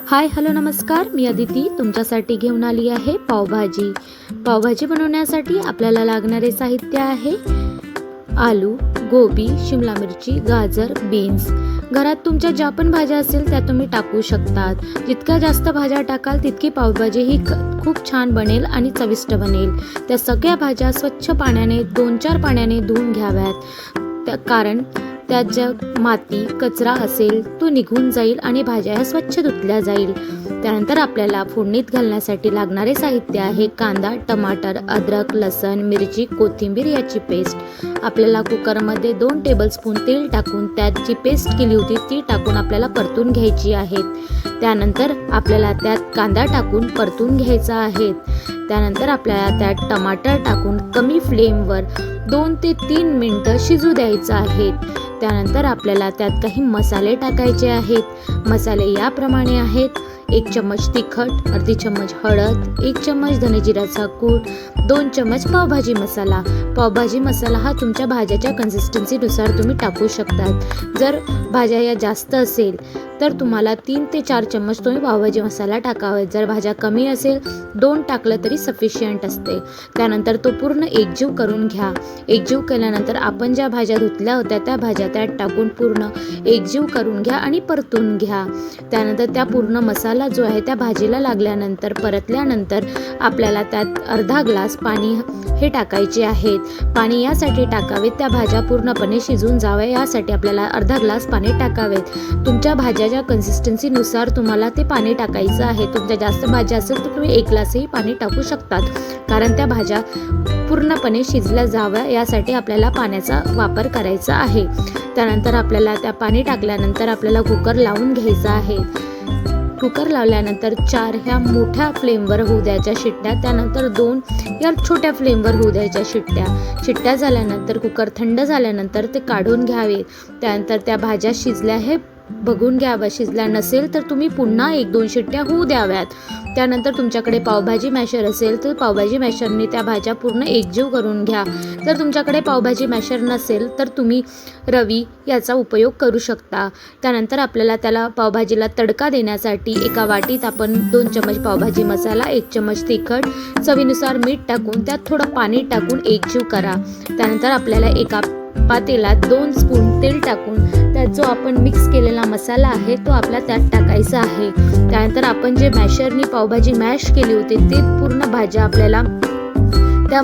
Hi hello नमस्कार, मी अदिती तुमच्यासाठी घेऊन आली आहे पावभाजी। पावभाजी बनवण्यासाठी आपल्याला लागणारे साहित्य आहे आलू, गोबी, शिमला मिरची, गाजर, बीन्स। घरात तुमच्या ज्या पण भाज्या असेल त्या तुम्ही टाकू शकतात। जितक्या जास्त भाज्या टाकाल तितकी पावभाजी ही खूप छान बनेल आणि चविष्ट बनेल। त्या सगळ्या भाज्या स्वच्छ पाण्याने 2-4 पाण्याने धुवून घ्याव्यात, कारण त्यात ज्या माती कचरा असेल तो निघून जाईल आणि भाज्या ह्या स्वच्छ धुतल्या जाईल। त्यानंतर आपल्याला फोडणीत घालण्यासाठी लागणारे साहित्य आहे कांदा, टमाटर, अद्रक, लसण, मिरची, कोथिंबीर याची पेस्ट। आपल्याला कुकरमध्ये 2 टेबलस्पून तेल टाकून त्यात जी पेस्ट केली होती ती टाकून आपल्याला परतून घ्यायची आहे। त्यानंतर आपल्याला त्यात कांदा टाकून परतून घ्यायचा आहे। त्यानंतर आपल्याला त्यात टमाटर टाकून कमी फ्लेमवर 2 ते 3 मिनिटं शिजू द्यायचं आहे। त्यानंतर आपल्याला त्यात काही मसाले टाकायचे आहेत। मसाले याप्रमाणे आहेत: 1 चम्मच तिखट, अर्धी चम्मच हळद, 1 चम्मच धने जिऱ्याचा कूट, 2 चम्मच पावभाजी मसाला। पावभाजी मसाला हा तुमच्या भाज्याच्या कन्सिस्टन्सीनुसार तुम्ही टाकू शकतात। जर भाज्या या जास्त असेल तर तुम्हाला 3 ते 4 चम्मच तुम्ही पावभाजी मसाला टाकावे। जर भाज्या कमी असेल 2 टाकलं तरी सफिशियंट असते। त्यानंतर तो पूर्ण एकजीव करून घ्या। एकजीव केल्यानंतर आपण ज्या भाज्या धुतल्या होत्या त्या भाज्या त्यात टाकून पूर्ण एकजीव करून घ्या आणि परतून घ्या। त्यानंतर त्या पूर्ण मसाला जो आहे त्या भाजीला लागल्यानंतर परतल्यानंतर आपल्याला त्यात अर्धा ग्लास पाणी हे टाकायचे आहेत। पाणी यासाठी टाकावेत त्या भाज्या पूर्णपणे शिजून जाव्या, यासाठी आपल्याला अर्धा ग्लास पाणी टाकावेत। तुमच्या भाज्याच्या कन्सिस्टन्सीनुसार तुम्हाला ते पाणी टाकायचं आहे। तुमच्या जास्त भाज्या असेल तर तुम्ही 1 ग्लासही पाणी टाकू शकतात, कारण त्या भाज्या पूर्णपणे शिजल्या जाव्या यासाठी आपल्याला पाण्याचा वापर करायचा आहे। त्यानंतर आपल्याला त्या पाणी टाकल्यानंतर आपल्याला कुकर लावून घ्यायचा आहे। कुकर लावल्यानंतर 4 ह्या मोठ्या फ्लेमवर होऊ द्यायच्या शिट्ट्या, त्यानंतर 2 या छोट्या फ्लेमवर होऊ द्यायच्या शिट्ट्या। शिट्ट्या झाल्यानंतर कुकर थंड झाल्यानंतर ते काढून घ्यावे। त्यानंतर त्या भाज्या शिजल्या हे बघून घ्यावं, शिजल्या नसेल तर तुम्ही पुन्हा 1-2 शिट्ट्या होऊ द्याव्यात। त्यानंतर तुमच्याकडे पावभाजी मॅशर असेल तर पावभाजी मॅशरने त्या भाज्या पूर्ण एकजीव करून घ्या। जर तुमच्याकडे पावभाजी मॅशर नसेल तर तुम्ही रवी याचा उपयोग करू शकता। त्यानंतर आपल्याला त्याला पावभाजीला तडका देण्यासाठी एका वाटीत आपण 2 चम्मच पावभाजी मसाला, 1 चम्मच तिखट, चवीनुसार मीठ टाकून त्यात थोडं पाणी टाकून एकजीव करा। त्यानंतर आपल्याला एका पातेल्यात 2 स्पून तेल टाकून त्यात जो आपण मिक्स केलेला मसाला आहे तो आपल्या त्यात टाकायचा आहे। त्यानंतर आपण जे मॅशरनी पावभाजी मॅश केली होती ते पूर्ण भाज्या आपल्याला त्या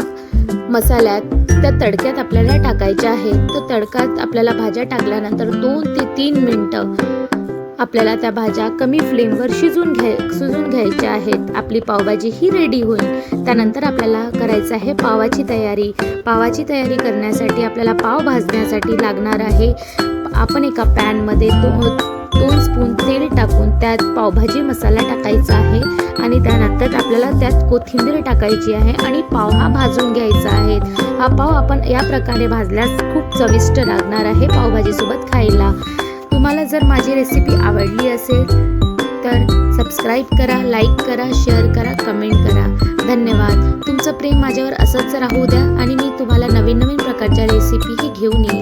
मसाल्यात त्या तडक्यात आपल्याला टाकायच्या आहेत। तो तडक्यात आपल्याला भाज्या टाकल्यानंतर 2 ते 3 मिनिटं आपल्याला त्या भाज्या कमी फ्लेमवर शिजून घ्यायच्या आहेत। आपली पावभाजी ही रेडी होईल। त्यानंतर आपल्याला करायचं आहे पावाची तयारी। पावाची तयारी करण्यासाठी आपल्याला पाव भाजण्यासाठी लागणार आहे, आपण एका पॅनमध्ये 2 स्पून तेल टाकून त्यात पावभाजी मसाला टाकायचा आहे आणि त्यानंतर आपल्याला त्यात कोथिंबीर टाकायची आहे आणि पाव हा भाजून घ्यायचा आहे। हा पाव आपण या प्रकारे भाजल्यास खूप चविष्ट लागणार आहे पावभाजीसोबत खायला। तुम्हाला जर माझी रेसिपी आवडली असेल तर सबस्क्राईब करा, लाईक करा, शेअर करा, कमेंट करा। धन्यवाद। तुमचं प्रेम माझ्यावर असंच राहू द्या आणि मी तुम्हाला नवीन प्रकारच्या रेसिपी ही घेऊन येईन।